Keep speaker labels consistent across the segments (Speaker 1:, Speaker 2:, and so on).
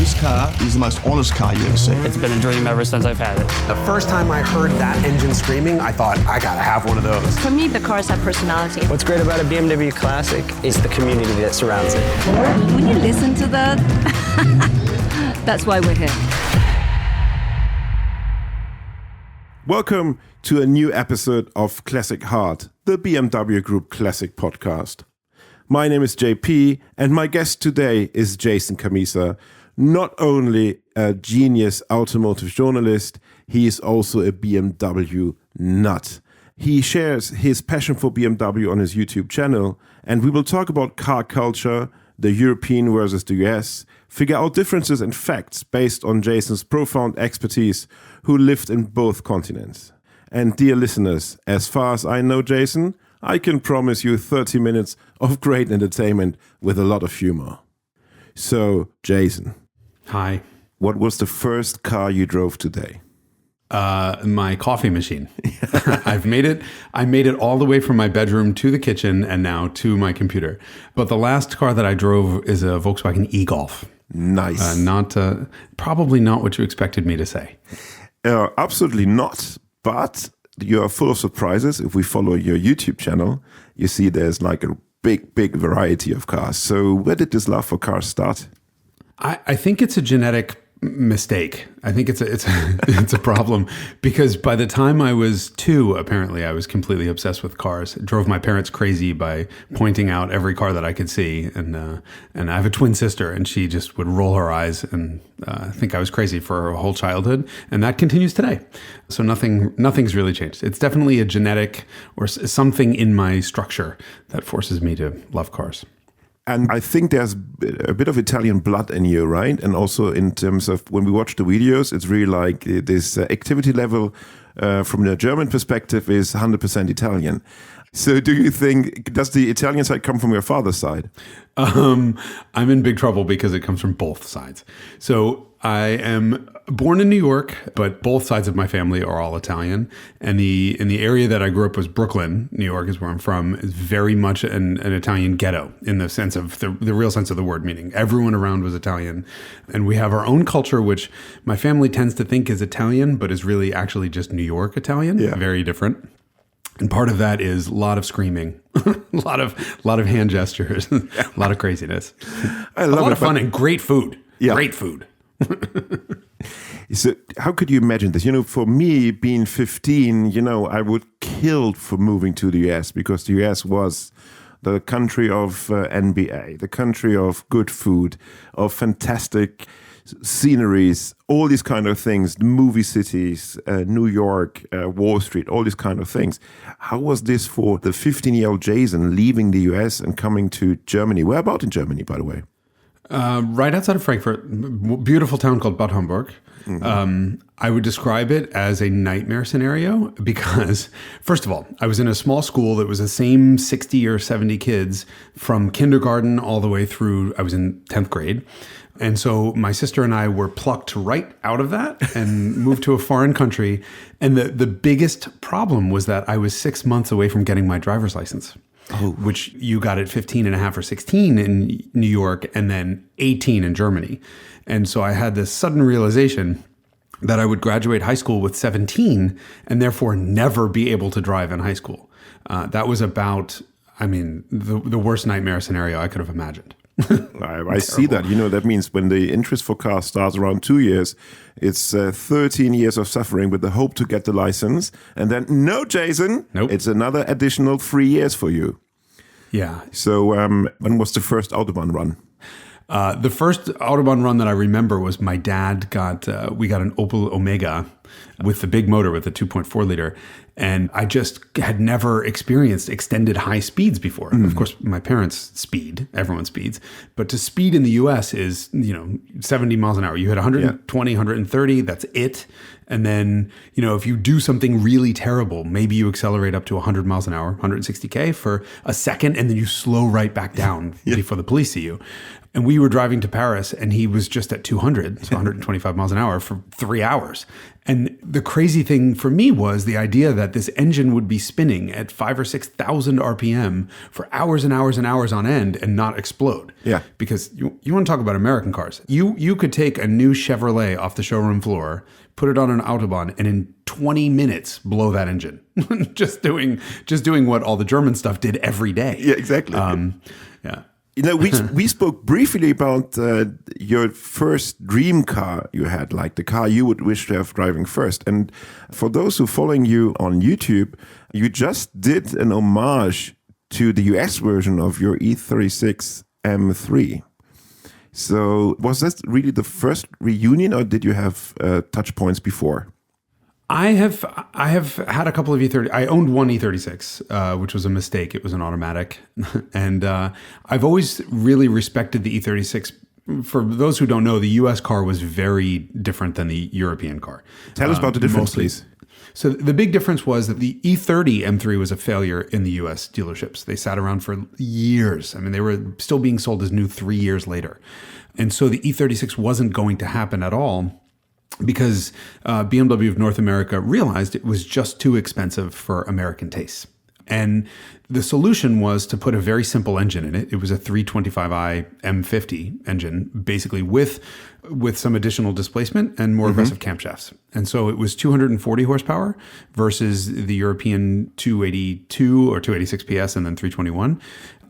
Speaker 1: This car is the most honest car you ever see.
Speaker 2: It's been a dream ever since I've had it.
Speaker 3: The first time I heard that engine screaming, I thought, I gotta have one of those.
Speaker 4: For me, the cars have personality.
Speaker 5: What's great about a BMW Classic is the community that surrounds it.
Speaker 4: When you listen to that, that's why we're here.
Speaker 6: Welcome to a new episode of Classic Heart, the BMW Group Classic podcast. My name is JP, and my guest today is Jason Cammisa. Not only a genius automotive journalist, he is also a BMW nut. He shares his passion for BMW on his YouTube channel, and we will talk about car culture, the European versus the US, figure out differences and facts based on Jason's profound expertise, who lived in both continents. And dear listeners, as far as I know Jason, I can promise you 30 minutes of great entertainment with a lot of humor. So, Jason.
Speaker 7: Hi.
Speaker 6: What was the first car you drove today?
Speaker 7: My coffee machine. I made it all the way from my bedroom to the kitchen and now to my computer. But the last car that I drove is a Volkswagen e-Golf.
Speaker 6: Nice.
Speaker 7: Probably not what you expected me to say.
Speaker 6: Absolutely not. But you are full of surprises. If we follow your YouTube channel, you see there's like a big variety of cars. So where did this love for cars start?
Speaker 7: I think it's a genetic mistake. I think it's a problem because by the time I was 2, apparently I was completely obsessed with cars. It drove my parents crazy by pointing out every car that I could see, and I have a twin sister, and she just would roll her eyes and think I was crazy for her whole childhood, and that continues today. So nothing's really changed. It's definitely a genetic or something in my structure that forces me to love cars.
Speaker 6: And I think there's a bit of Italian blood in you, right? And also in terms of when we watch the videos, it's really like this activity level from the German perspective is 100% Italian. So do you think, does the Italian side come from your father's side?
Speaker 7: I'm in big trouble because it comes from both sides. So I am born in New York, but both sides of my family are all Italian. And in the area that I grew up was Brooklyn, New York is where I'm from, is very much an Italian ghetto in the sense of the real sense of the word, meaning everyone around was Italian. And we have our own culture, which my family tends to think is Italian, but is really actually just New York Italian, very different. And part of that is a lot of screaming, a lot of hand gestures, a lot of craziness. A lot of fun and great food. Yeah. Great food.
Speaker 6: So how could you imagine this? For me, being 15, I would kill for moving to the US because the US was the country of NBA, the country of good food, of fantastic sceneries, all these kind of things, the movie cities, New York, Wall Street, all these kind of things. How was this for the 15-year-old Jason leaving the US and coming to Germany? Where about in Germany, by the way?
Speaker 7: Right outside of Frankfurt, beautiful town called Bad Homburg. Mm-hmm. I would describe it as a nightmare scenario because, first of all, I was in a small school that was the same 60 or 70 kids from kindergarten all the way through, I was in 10th grade. And so my sister and I were plucked right out of that and moved to a foreign country. And the biggest problem was that I was 6 months away from getting my driver's license. Oh. Which you got at 15 and a half or 16 in New York and then 18 in Germany. And so I had this sudden realization that I would graduate high school with 17 and therefore never be able to drive in high school. That was about, the worst nightmare scenario I could have imagined.
Speaker 6: I see that. That means when the interest for cars starts around 2 years, it's 13 years of suffering with the hope to get the license. And then, no, Jason,
Speaker 7: nope.
Speaker 6: It's another additional 3 years for you.
Speaker 7: Yeah.
Speaker 6: So when was the first Autobahn run?
Speaker 7: The first Autobahn run that I remember was my dad we got an Opel Omega with the big motor with the 2.4 liter. And I just had never experienced extended high speeds before. Mm. Of course, my parents speed, everyone speeds. But to speed in the US is, 70 miles an hour. You hit 120, 130, that's it. And then, if you do something really terrible, maybe you accelerate up to 100 miles an hour, 160K for a second, and then you slow right back down before the police see you. And we were driving to Paris, and he was just at 200, so 125 miles an hour for 3 hours. And the crazy thing for me was the idea that this engine would be spinning at 5,000 or 6,000 RPM for hours and hours and hours on end and not explode.
Speaker 6: Yeah.
Speaker 7: Because you want to talk about American cars. You could take a new Chevrolet off the showroom floor, put it on an Autobahn, and in 20 minutes blow that engine. just doing what all the German stuff did every day.
Speaker 6: Yeah, exactly.
Speaker 7: Yeah.
Speaker 6: You know, we spoke briefly about your first dream car you had, like the car you would wish to have driving first. And for those who following you on YouTube, you just did an homage to the US version of your E36 M3. So was that really the first reunion, or did you have touch points before?
Speaker 7: I have had a couple of E30. I owned one E36, which was a mistake. It was an automatic, and I've always really respected the E36. For those who don't know, the U.S. car was very different than the European car.
Speaker 6: Tell us about the difference, please.
Speaker 7: So the big difference was that the E30 M3 was a failure in the U.S. dealerships. They sat around for years. I mean, they were still being sold as new 3 years later, and so the E36 wasn't going to happen at all, because BMW of North America realized it was just too expensive for American tastes. And the solution was to put a very simple engine in it. It was a 325i M50 engine, basically with some additional displacement and more aggressive camshafts. And so it was 240 horsepower versus the European 282 or 286 PS and then 321.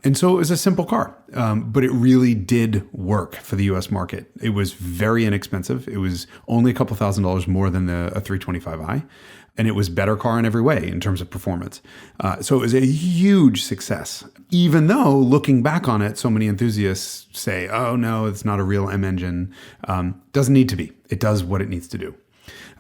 Speaker 7: And so it was a simple car, but it really did work for the U.S. market. It was very inexpensive. It was only a couple $1,000s more than a 325i, and it was better car in every way in terms of performance. So it was a huge success, even though looking back on it, so many enthusiasts say, oh no, it's not a real M engine. Doesn't need to be. It does what it needs to do.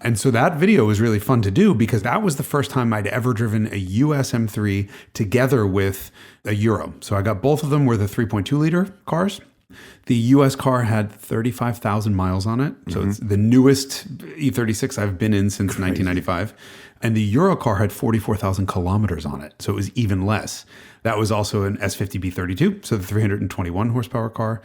Speaker 7: And so that video was really fun to do because that was the first time I'd ever driven a US M3 together with a Euro. So I got both of them were the 3.2 liter cars. The US car had 35,000 miles on it. So it's the newest E36 I've been in since 1995. And the Euro car had 44,000 kilometers on it. So it was even less. That was also an S50B32, so the 321 horsepower car.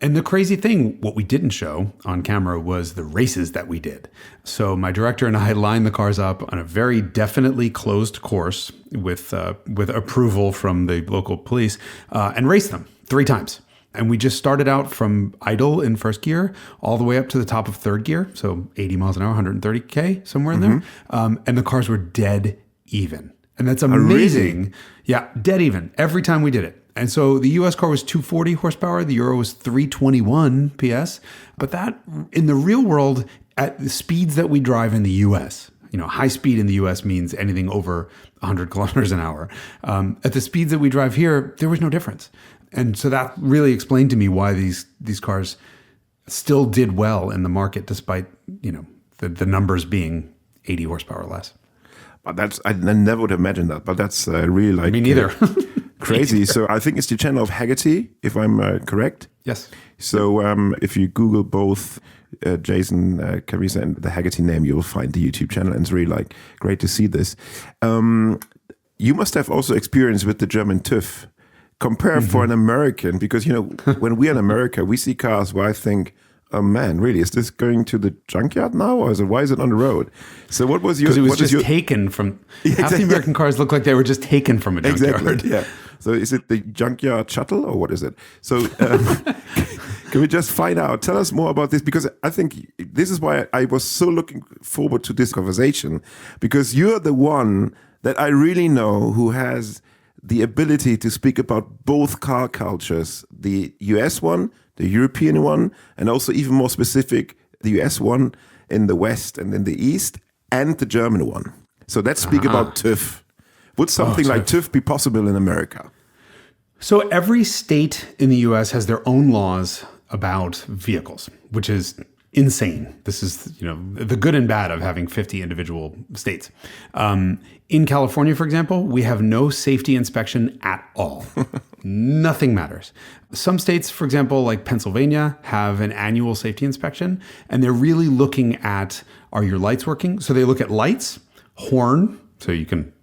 Speaker 7: And the crazy thing, what we didn't show on camera was the races that we did. So my director and I lined the cars up on a very definitely closed course with approval from the local police and raced them 3 times. And we just started out from idle in first gear all the way up to the top of third gear. So 80 miles an hour, 130K, somewhere in there. And the cars were dead even. And that's amazing. Really? Yeah, dead even every time we did it. And so the US car was 240 horsepower, the Euro was 321 PS. But that, in the real world, at the speeds that we drive in the US, high speed in the US means anything over 100 kilometers an hour. At the speeds that we drive here, there was no difference. And so that really explained to me why these cars still did well in the market, despite, the numbers being 80 horsepower less.
Speaker 6: But I never would have imagined that. But that's really like...
Speaker 7: Me neither.
Speaker 6: Crazy. So I think it's the channel of Haggerty, if I'm correct.
Speaker 7: Yes.
Speaker 6: So if you Google both Jason Cammisa and the Haggerty name, you will find the YouTube channel. And it's really great to see this. You must have also experience with the German TÜV. Compare for an American, because, when we're in America, we see cars where I think, oh man, really, is this going to the junkyard now, or why is it on the road? So what was your...
Speaker 7: Because it was just taken from... Half the American cars look like they were just taken from a junkyard.
Speaker 6: Exactly, yeah. So is it the junkyard shuttle, or what is it? So can we just find out? Tell us more about this, because I think this is why I was so looking forward to this conversation, because you're the one that I really know who has the ability to speak about both car cultures, the US one, the European one, and also even more specific, the US one in the West and in the East, and the German one. So let's speak about TÜV. Would something like TÜV be possible in America?
Speaker 7: So every state in the US has their own laws about vehicles, which is insane. This is, the good and bad of having 50 individual states. In California, for example, we have no safety inspection at all. Nothing matters. Some states, for example, like Pennsylvania, have an annual safety inspection, and they're really looking at, are your lights working? So they look at lights, horn, so you can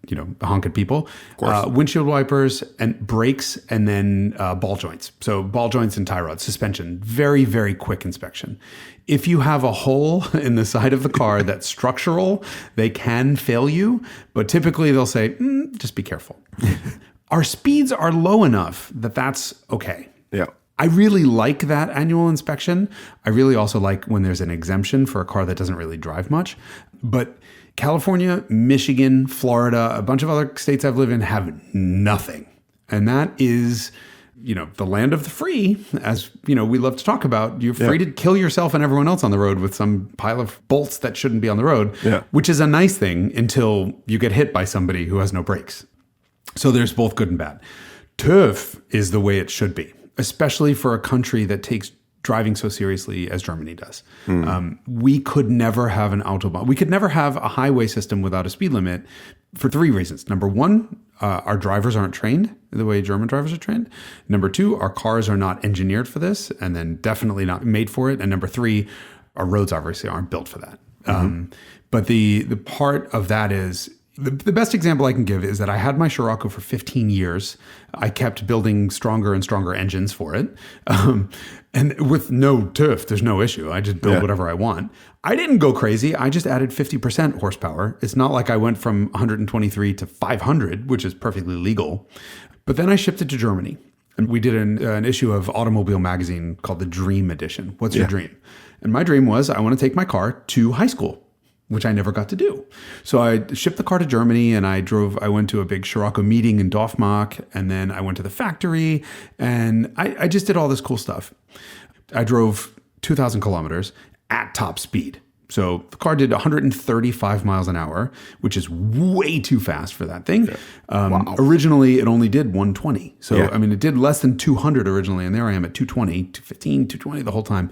Speaker 7: honk at people. Windshield wipers and brakes, and then ball joints. So ball joints and tie rods, suspension. Very, very quick inspection. If you have a hole in the side of the car that's structural, they can fail you, but typically they'll say, just be careful. Our speeds are low enough that that's okay.
Speaker 6: Yeah.
Speaker 7: I really like that annual inspection. I really also like when there's an exemption for a car that doesn't really drive much. But California, Michigan, Florida, a bunch of other states I've lived in have nothing. And that is, the land of the free, as, we love to talk about. You're free to kill yourself and everyone else on the road with some pile of bolts that shouldn't be on the road, which is a nice thing until you get hit by somebody who has no brakes. So there's both good and bad. TÜV is the way it should be, especially for a country that takes driving so seriously as Germany does. We could never have an Autobahn. We could never have a highway system without a speed limit for 3 reasons. Number one, our drivers aren't trained the way German drivers are trained. Number two, our cars are not engineered for this, and then definitely not made for it. And number three, our roads obviously aren't built for that. But the part of that is, the best example I can give is that I had my Scirocco for 15 years. I kept building stronger and stronger engines for it. And with no TÜV, there's no issue. I just build whatever I want. I didn't go crazy. I just added 50% horsepower. It's not like I went from 123 to 500, which is perfectly legal. But then I shipped it to Germany. And we did an issue of Automobile magazine called the Dream Edition. What's your dream? And my dream was I want to take my car to high school, which I never got to do. So I shipped the car to Germany, and I went to a big Scirocco meeting in Dorfmark, and then I went to the factory, and I just did all this cool stuff. I drove 2,000 kilometers at top speed. So the car did 135 miles an hour, which is way too fast for that thing. Originally, it only did 120. So, it did less than 200 originally, and there I am at 220, 215, 220 the whole time.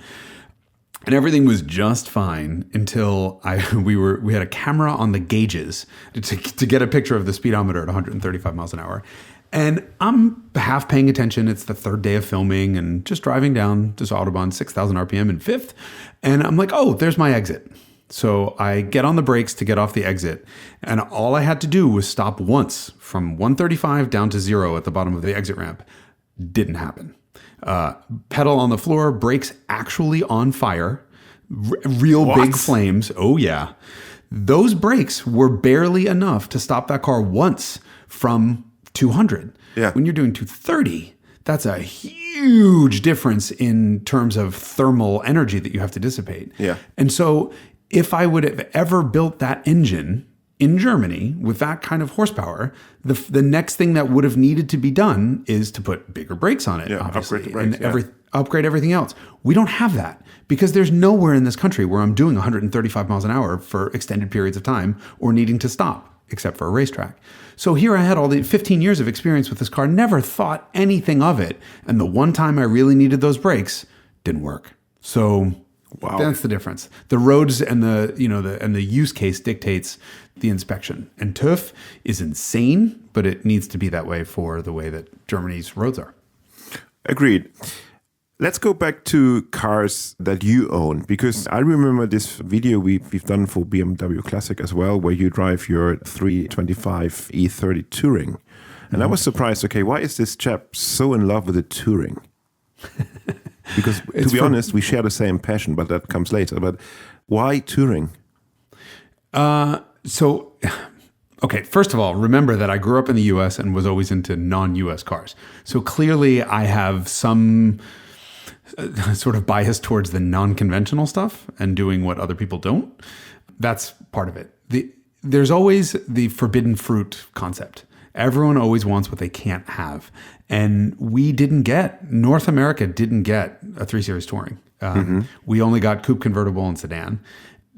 Speaker 7: And everything was just fine until we had a camera on the gauges to get a picture of the speedometer at 135 miles an hour. And I'm half paying attention. It's the third day of filming and just driving down this Autobahn, 6,000 RPM in fifth. And I'm like, oh, there's my exit. So I get on the brakes to get off the exit. And all I had to do was stop once from 135 down to 0 at the bottom of the exit ramp. Didn't happen. Pedal on the floor, brakes actually on fire, real big flames. Oh yeah. Those brakes were barely enough to stop that car once from 200. Yeah. When you're doing 230, that's a huge difference in terms of thermal energy that you have to dissipate.
Speaker 6: Yeah.
Speaker 7: And so if I would have ever built that engine in Germany with that kind of horsepower, the next thing that would have needed to be done is to put bigger brakes on it, obviously,
Speaker 6: upgrade the brakes,
Speaker 7: and upgrade everything else. We don't have that because there's nowhere in this country where I'm doing 135 miles an hour for extended periods of time or needing to stop, except for a racetrack. So here I had all the 15 years of experience with this car, never thought anything of it, and the one time I really needed those brakes, didn't work. So that's the difference. The roads and the use case dictates the inspection. And TÜV is insane, but it needs to be that way for the way that Germany's roads are.
Speaker 6: Agreed. Let's go back to cars that you own, because I remember this video we've done for BMW Classic as well, where you drive your 325 E30 Touring. And I was surprised, okay, why is this chap so in love with the Touring? Because to be honest, we share the same passion, but that comes later. But why Touring?
Speaker 7: Okay, first of all, remember that I grew up in the US and was always into non-US cars. So clearly I have some sort of bias towards the non-conventional stuff and doing what other people don't. That's part of it. There's always the forbidden fruit concept. Everyone always wants what they can't have. And North America didn't get a 3 Series Touring. We only got coupe convertible and sedan.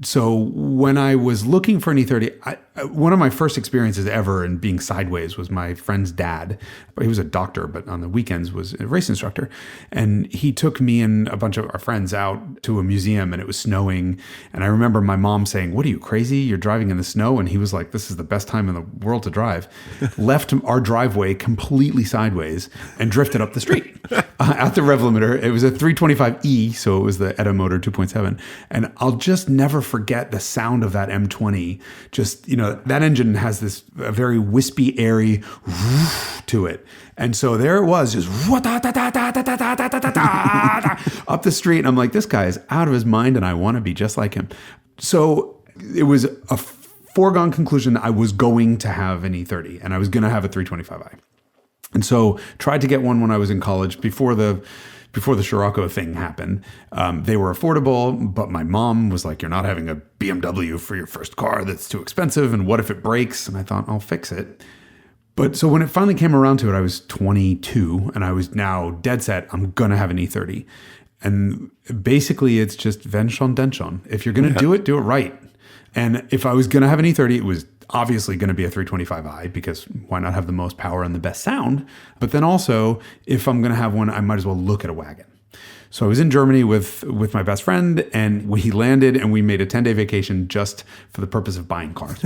Speaker 7: So when I was looking for an E30, one of my first experiences ever in being sideways was my friend's dad. He was a doctor, but on the weekends was a race instructor. And he took me and a bunch of our friends out to a museum, and it was snowing. And I remember my mom saying, "What are you, crazy? You're driving in the snow?" And he was like, "This is the best time in the world to drive." Left our driveway completely sideways and drifted up the street. at the rev limiter. It was a 325e, so it was the ETA motor 2.7. And I'll just never forget the sound of that M20. Just, that engine has this very wispy, airy to it. And so there it was, just up the street. And I'm like, this guy is out of his mind and I want to be just like him. So it was a foregone conclusion that I was going to have an E30 and I was going to have a 325i. And so tried to get one when I was in college before the Scirocco thing happened. They were affordable, but my mom was like, you're not having a BMW for your first car. That's too expensive. And what if it breaks? And I thought, I'll fix it. But so when it finally came around to it, I was 22 and I was now dead set. I'm going to have an E30. And basically it's just wenn schon, denn schon. If you're going to do it right. And if I was going to have an E30, it was obviously going to be a 325i because why not have the most power and the best sound? But then also, if I'm going to have one, I might as well look at a wagon. So I was in Germany with my best friend and he landed and we made a 10-day vacation just for the purpose of buying cars.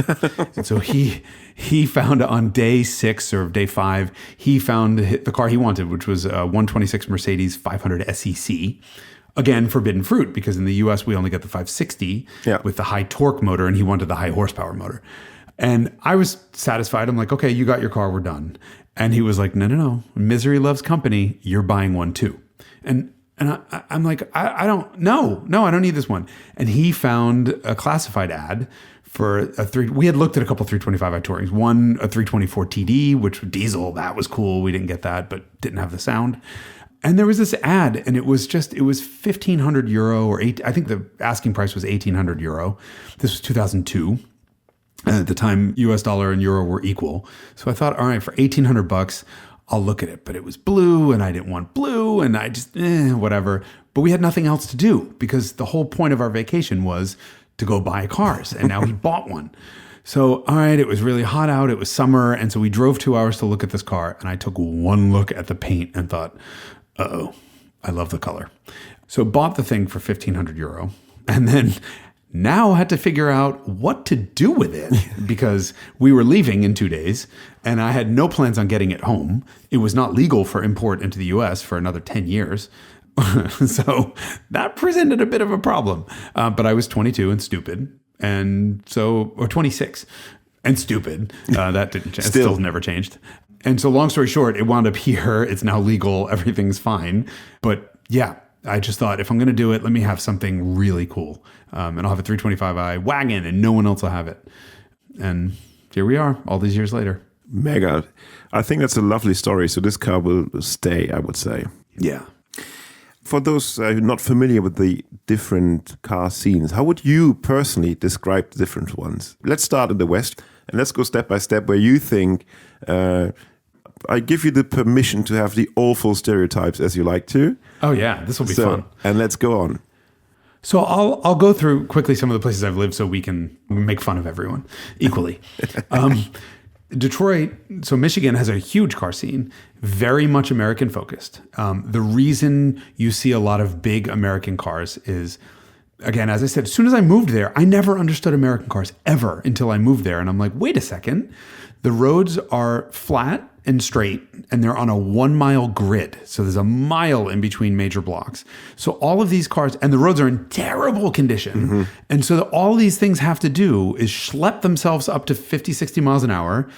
Speaker 7: And so he found on day 6 or day 5, he found the car he wanted, which was a 126 Mercedes 500 SEC. Again, forbidden fruit because in the US we only get the 560 with the high torque motor and he wanted the high horsepower motor. And I was satisfied. I'm like, okay, you got your car, we're done. And he was like, no, misery loves company. You're buying one too. And I'm like, I don't need this one. And he found a classified ad for we had looked at a couple 325i Tourings, one a 324 TD, which was diesel. That was cool. We didn't get that, but didn't have the sound. And there was this ad and it was 1,500 euro or I think the asking price was 1,800 euro. This was 2002. At the time, US dollar and euro were equal. So I thought, all right, for $1,800, I'll look at it. But it was blue and I didn't want blue and I just, whatever. But we had nothing else to do because the whole point of our vacation was to go buy cars. And now he bought one. So, all right, it was really hot out. It was summer. And so we drove 2 hours to look at this car. And I took one look at the paint and thought, uh-oh, I love the color. So bought the thing for 1,500 euro. And then now had to figure out what to do with it because we were leaving in 2 days and I had no plans on getting it home. It was not legal for import into the US for another 10 years. So that presented a bit of a problem. But I was 22 and stupid. Or 26 and stupid. That didn't change. Still never changed. And so long story short, it wound up here. It's now legal. Everything's fine. But yeah, I just thought if I'm going to do it, let me have something really cool. And I'll have a 325i wagon and no one else will have it. And here we are all these years later.
Speaker 6: Mega. I think that's a lovely story. So this car will stay, I would say.
Speaker 7: Yeah.
Speaker 6: For those not familiar with the different car scenes, how would you personally describe the different ones? Let's start in the West and let's go step by step where you think I give you the permission to have the awful stereotypes as you like to.
Speaker 7: Oh yeah, this will be fun.
Speaker 6: And let's go on.
Speaker 7: So I'll go through quickly some of the places I've lived so we can make fun of everyone equally. Detroit, so Michigan has a huge car scene, very much American focused. The reason you see a lot of big American cars is, again, as I said, as soon as I moved there, I never understood American cars ever until I moved there. And I'm like, wait a second, the roads are flat and straight and they're on a 1 mile grid. So there's a mile in between major blocks. So all of these cars, and the roads are in terrible condition. Mm-hmm. And so all these things have to do is schlep themselves up to 50, 60 miles an hour,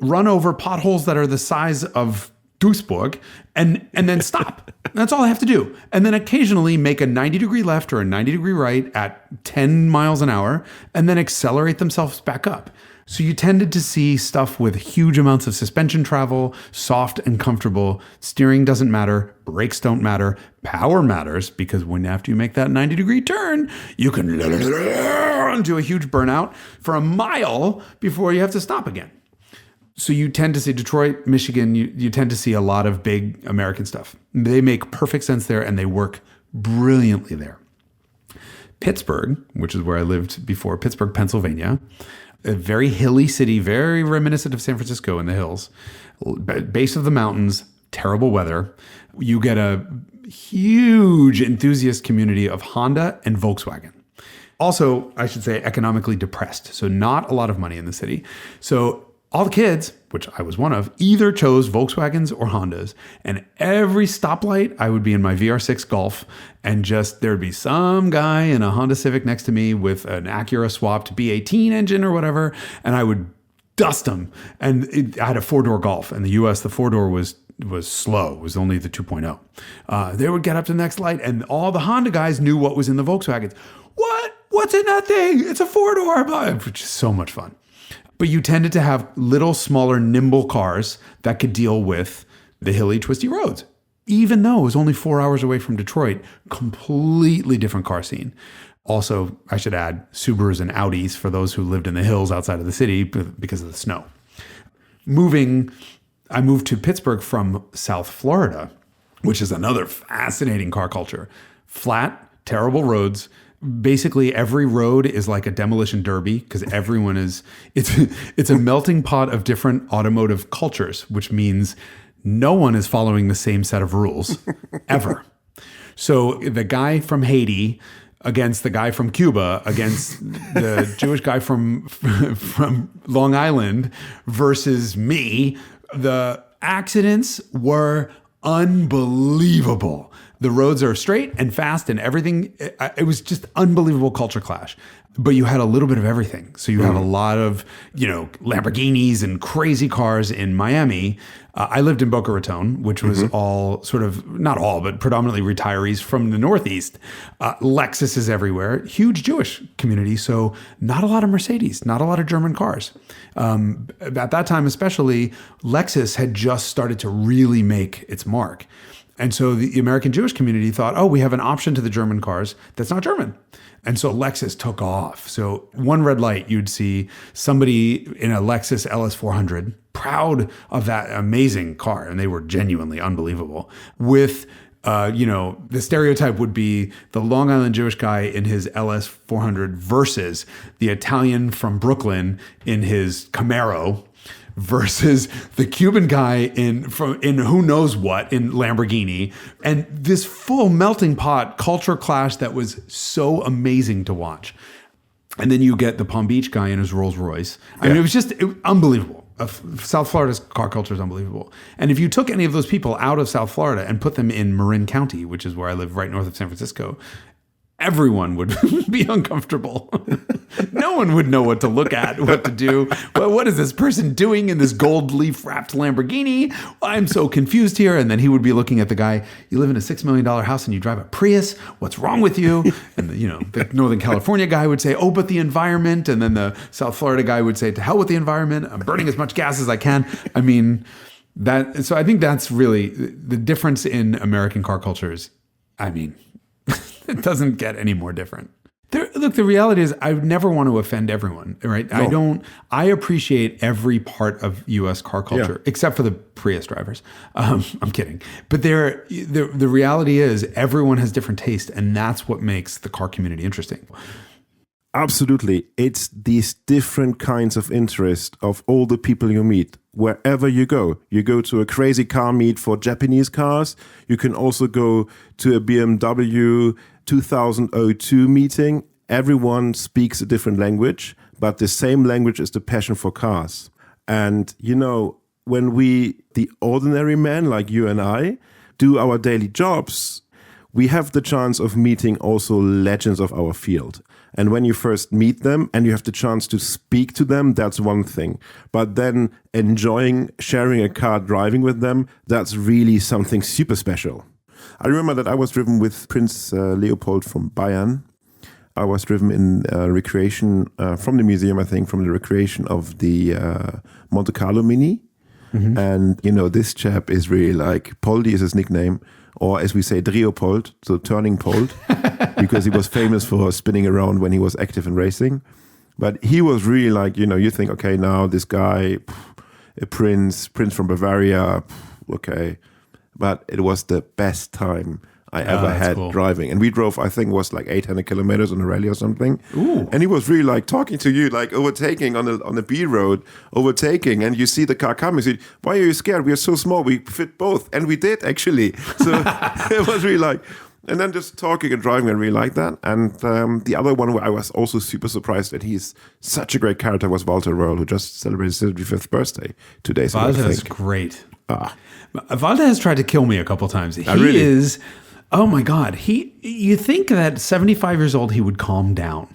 Speaker 7: run over potholes that are the size of Duisburg, and then stop. That's all I have to do. And then occasionally make a 90-degree left or a 90-degree right at 10 miles an hour, and then accelerate themselves back up. So you tended to see stuff with huge amounts of suspension travel, soft and comfortable. Steering doesn't matter. Brakes don't matter. Power matters because after you make that 90-degree turn, you can do a huge burnout for a mile before you have to stop again. So you tend to see Detroit, Michigan, you tend to see a lot of big American stuff. They make perfect sense there and they work brilliantly there. Pittsburgh, which is where I lived before, Pittsburgh, Pennsylvania, a very hilly city, very reminiscent of San Francisco in the hills, base of the mountains, terrible weather. You get a huge enthusiast community of Honda and Volkswagen. Also, I should say economically depressed. So not a lot of money in the city. So all the kids, which I was one of, either chose Volkswagens or Hondas. And every stoplight, I would be in my VR6 Golf, and there'd be some guy in a Honda Civic next to me with an Acura swapped B18 engine or whatever, and I would dust them. And I had a 4-door Golf. In the US, the 4-door was slow. It was only the 2.0. They would get up to the next light, and all the Honda guys knew what was in the Volkswagens. What's in that thing? It's a 4-door, which is so much fun. But you tended to have little, smaller, nimble cars that could deal with the hilly, twisty roads. Even though it was only 4 hours away from Detroit, completely different car scene. Also, I should add, Subarus and Audis for those who lived in the hills outside of the city because of the snow. I moved to Pittsburgh from South Florida, which is another fascinating car culture. Flat, terrible roads. Basically, every road is like a demolition derby because everyone it's a melting pot of different automotive cultures, which means no one is following the same set of rules ever. So the guy from Haiti against the guy from Cuba against the Jewish guy from Long Island versus me, the accidents were unbelievable. The roads are straight and fast and everything. It was just unbelievable culture clash. But you had a little bit of everything. So you have a lot of, Lamborghinis and crazy cars in Miami. I lived in Boca Raton, which was all sort of, not all, but predominantly retirees from the Northeast. Lexus is everywhere. Huge Jewish community. So not a lot of Mercedes, not a lot of German cars. At that time especially, Lexus had just started to really make its mark. And so the American Jewish community thought, we have an option to the German cars that's not German. And so Lexus took off. So one red light, you'd see somebody in a Lexus LS400, proud of that amazing car, and they were genuinely unbelievable, with the stereotype would be the Long Island Jewish guy in his LS400 versus the Italian from Brooklyn in his Camaro, versus the Cuban guy in who knows what in Lamborghini, and this full melting pot culture clash that was so amazing to watch. And then you get the Palm Beach guy in his Rolls Royce. I mean, it was unbelievable. South Florida's car culture is unbelievable. And if you took any of those people out of South Florida and put them in Marin County, which is where I live right north of San Francisco, everyone would be uncomfortable. No one would know what to look at, what to do. Well, what is this person doing in this gold leaf wrapped Lamborghini? I'm so confused here. And then he would be looking at the guy, you live in a $6 million house and you drive a Prius. What's wrong with you? And the Northern California guy would say, but the environment. And then the South Florida guy would say, to hell with the environment. I'm burning as much gas as I can. I mean, so I think that's really the difference in American car cultures. I mean, it doesn't get any more different. Look, the reality is I would never want to offend everyone, right? No. I appreciate every part of U.S. car culture, except for the Prius drivers. I'm kidding. But the reality is everyone has different taste, and that's what makes the car community interesting.
Speaker 6: Absolutely. It's these different kinds of interest of all the people you meet. Wherever you go to a crazy car meet for Japanese cars. You can also go to a BMW 2002 meeting. Everyone speaks a different language, but the same language is the passion for cars. And, when the ordinary man like you and I, do our daily jobs, we have the chance of meeting also legends of our field. And when you first meet them and you have the chance to speak to them, that's one thing. But then sharing a car, driving with them, that's really something super special. I remember that I was driven with Prince Leopold from Bayern. I was driven in recreation from the museum, I think, from the recreation of the Monte Carlo Mini. Mm-hmm. And, this chap is really like, Poldi is his nickname, or as we say, Driopold, so turning Pold, because he was famous for spinning around when he was active in racing. But he was really like, you think, okay, now this guy, a prince from Bavaria, okay. But it was the best time I ever had driving. And we drove, I think it was like 800 kilometers on a rally or something. Ooh. And he was really like talking to you, like overtaking on the B road, overtaking. And you see the car coming. You say, why are you scared? We are so small. We fit both. And we did actually. So it was really like, And then just talking and driving, I really like that. And the other one where I was also super surprised that he's such a great character was Walter Röhrl, who just celebrated his 75th birthday 2 days ago.
Speaker 7: Walter is great. Walter has tried to kill me a couple times. He
Speaker 6: really?
Speaker 7: is, oh my God. You think that 75 years old, he would calm down.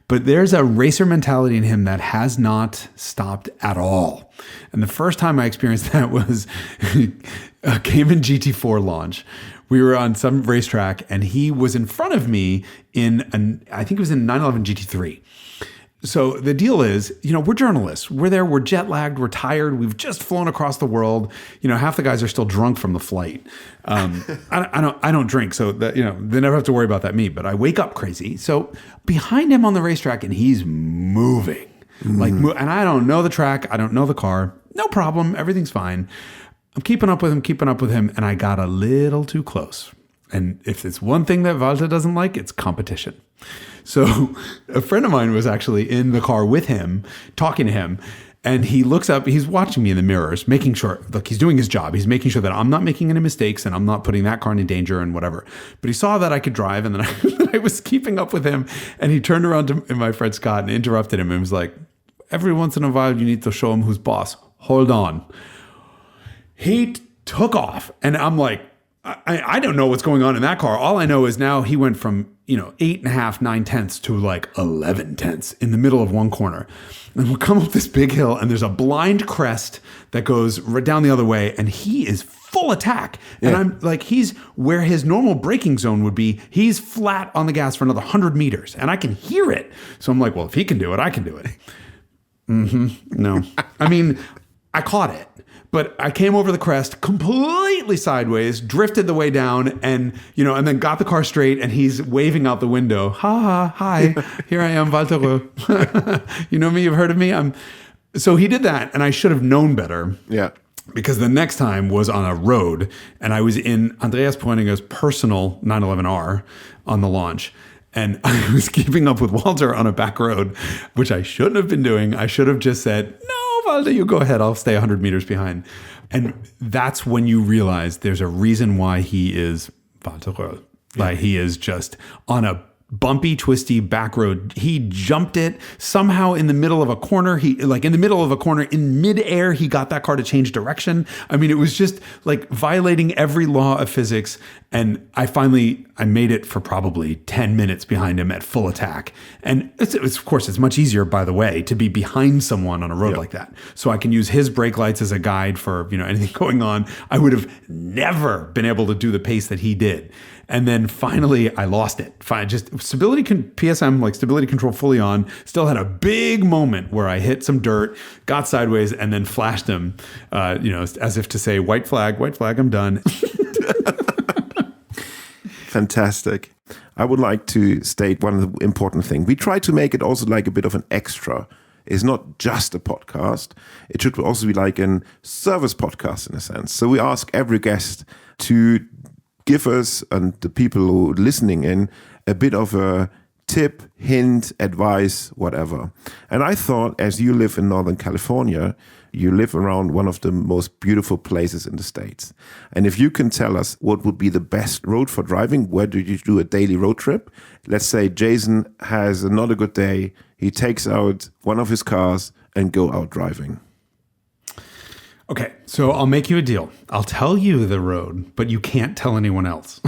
Speaker 7: But there's a racer mentality in him that has not stopped at all. And the first time I experienced that was a Cayman GT4 launch. We were on some racetrack and he was in front of me I think it was in 911 GT3. So the deal is, we're journalists. We're there. We're jet lagged. We're tired. We've just flown across the world. Half the guys are still drunk from the flight. I don't drink, so that, they never have to worry about that. Me, but I wake up crazy. So behind him on the racetrack, and he's moving and I don't know the track. I don't know the car. No problem. Everything's fine. I'm keeping up with him, and I got a little too close. And if it's one thing that Walter doesn't like, it's competition. So a friend of mine was actually in the car with him, talking to him, and he looks up, he's watching me in the mirrors, making sure, look, he's doing his job. He's making sure that I'm not making any mistakes and I'm not putting that car in danger and whatever. But he saw that I could drive, and then I was keeping up with him, and he turned around to my friend Scott and interrupted him and was like, every once in a while you need to show him who's boss. Hold on. He took off, and I'm like, I don't know what's going on in that car. All I know is now he went from 8.5, 9/10 to like 11/10 in the middle of one corner. And we'll come up this big hill, and there's a blind crest that goes right down the other way, and he is full attack. And I'm like, he's where his normal braking zone would be. He's flat on the gas for another 100 meters, and I can hear it. So I'm like, well, if he can do it, I can do it. No. I mean, I caught it. But I came over the crest completely sideways, drifted the way down, and and then got the car straight, and he's waving out the window. Hi, here I am, Walter Röhrl. You know me, you've heard of me. So he did that, and I should have known better.
Speaker 6: Yeah.
Speaker 7: Because the next time was on a road, and I was in Andreas Poeninger's personal 911R on the launch. And I was keeping up with Walter on a back road, which I shouldn't have been doing. I should have just said, no, Walter, you go ahead. I'll stay 100 meters behind. And that's when you realize there's a reason why he is Walter Röhrl. Like he is just on a bumpy, twisty back road. He jumped it somehow in the middle of a corner. In midair, he got that car to change direction. I mean, it was just like violating every law of physics. And I made it for probably 10 minutes behind him at full attack. And it's of course, it's much easier, by the way, to be behind someone on a road like that. So I can use his brake lights as a guide for, anything going on. I would have never been able to do the pace that he did. And then finally, I lost it. Just stability control fully on. Still had a big moment where I hit some dirt, got sideways, and then flashed him, as if to say, white flag, I'm done.
Speaker 6: Fantastic. I would like to state one of the important things. We try to make it also like a bit of an extra. It's not just a podcast. It should also be like a service podcast in a sense. So we ask every guest to give us and the people who are listening in a bit of a tip, hint, advice, whatever. And I thought, as you live in Northern California, you live around one of the most beautiful places in the States. And if you can tell us what would be the best road for driving, where do you do a daily road trip? Let's say Jason has not a good day. He takes out one of his cars and go out driving.
Speaker 7: Okay, so I'll make you a deal. I'll tell you the road, but you can't tell anyone else.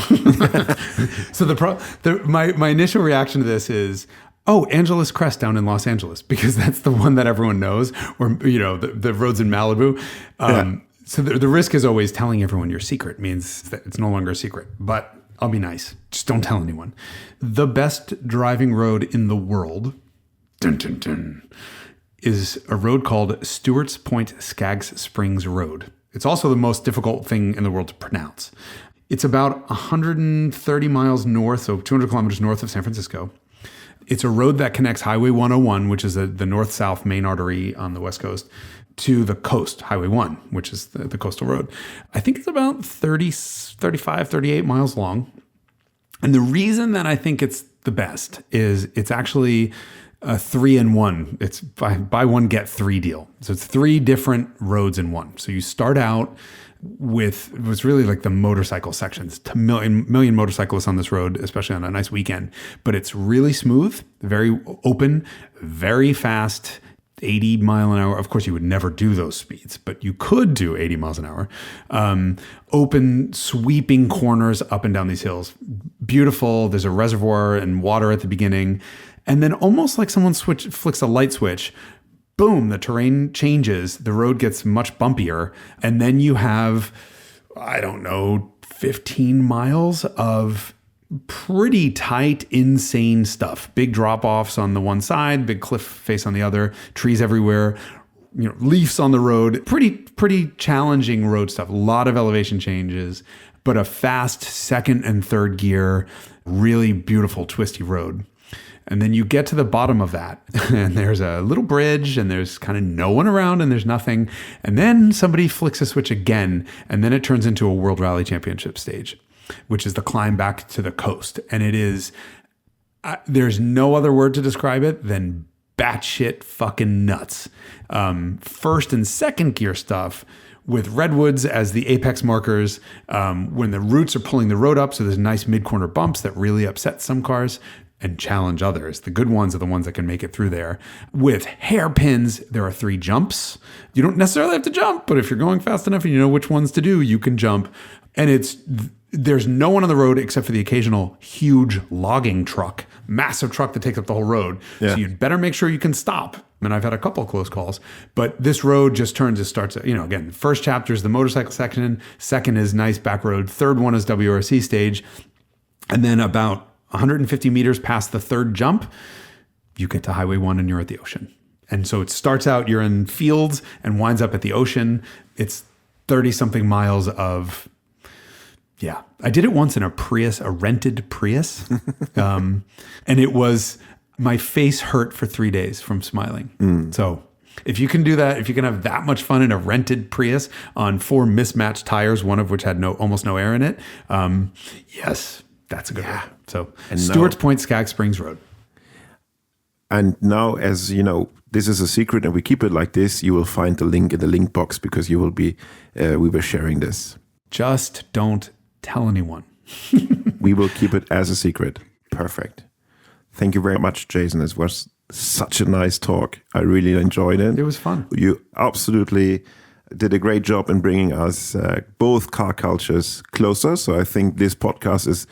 Speaker 7: So my initial reaction to this is, oh, Angeles Crest down in Los Angeles, because that's the one that everyone knows, or the roads in Malibu. So the risk is always telling everyone your secret means that it's no longer a secret. But I'll be nice. Just don't tell anyone. The best driving road in the world, is a road called Stewart's Point Skaggs Springs Road. It's also the most difficult thing in the world to pronounce. It's about 130 miles north, so 200 kilometers north of San Francisco. It's a road that connects Highway 101, which is the north-south main artery on the West Coast, to the coast, Highway 1, which is the coastal road. I think it's about 35, 38 miles long. And the reason that I think it's the best is it's actually a 3-in-1. It's buy one, get 3 deal. So it's 3 different roads in one. So you start out with what's really like the motorcycle sections. A million motorcyclists on this road, especially on a nice weekend. But it's really smooth, very open, very fast. 80 mile an hour. Of course, you would never do those speeds, but you could do 80 miles an hour. Open, sweeping corners up and down these hills. Beautiful. There's a reservoir and water at the beginning. And then almost like someone flicks a light switch, boom, the terrain changes. The road gets much bumpier. And then you have, 15 miles of pretty tight, insane stuff. Big drop-offs on the one side, big cliff face on the other, trees everywhere, leaves on the road. Pretty challenging road stuff. A lot of elevation changes, but a fast second and third gear, really beautiful twisty road. And then you get to the bottom of that, and there's a little bridge, and there's kind of no one around, and there's nothing. And then somebody flicks a switch again, and then it turns into a World Rally Championship stage, which is the climb back to the coast. And it is, there's no other word to describe it than batshit fucking nuts. First and second gear stuff with redwoods as the apex markers, when the roots are pulling the road up, so there's nice mid-corner bumps that really upset some cars and challenge others. The good ones are the ones that can make it through there. With hairpins, there are 3 jumps. You don't necessarily have to jump, but if you're going fast enough and you know which ones to do, you can jump. And there's no one on the road except for the occasional huge logging truck, massive truck that takes up the whole road. Yeah. So you'd better make sure you can stop. And I've had a couple of close calls, but this road just starts, again, first chapter is the motorcycle section. Second is nice back road. Third one is WRC stage. And then about 150 meters past the third jump, you get to Highway 1 and you're at the ocean. And so it starts out, you're in fields and winds up at the ocean. It's 30 something miles of, yeah. I did it once in a Prius, a rented Prius. And it was, my face hurt for 3 days from smiling. So if you can do that, if you can have that much fun in a rented Prius on 4 mismatched tires, one of which had almost no air in it, yes, that's a good road. So Stewart's Point, Skag Springs Road.
Speaker 6: And now, as you know, this is a secret and we keep it like this, you will find the link in the link box because you will be, we were sharing this.
Speaker 7: Just don't tell anyone.
Speaker 6: We will keep it as a secret. Perfect. Thank you very much, Jason. This was such a nice talk. I really enjoyed it.
Speaker 7: It was fun.
Speaker 6: You absolutely did a great job in bringing us both car cultures closer. So I think this podcast is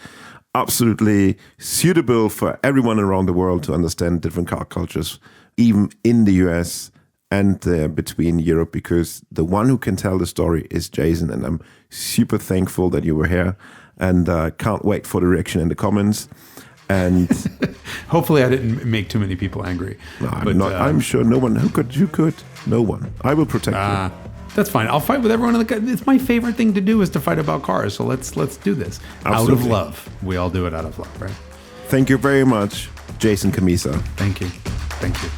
Speaker 6: absolutely suitable for everyone around the world to understand different car cultures, even in the US and between Europe, because the one who can tell the story is Jason. And I'm super thankful that you were here, and can't wait for the reaction in the comments. And
Speaker 7: hopefully I didn't make too many people angry.
Speaker 6: No, I'm sure no one. You could. No one. I will protect you.
Speaker 7: That's fine. I'll fight with everyone. It's my favorite thing to do is to fight about cars. So let's do this. Absolutely. Out of love. We all do it out of love, right?
Speaker 6: Thank you very much, Jason Cammisa.
Speaker 7: Thank you. Thank you.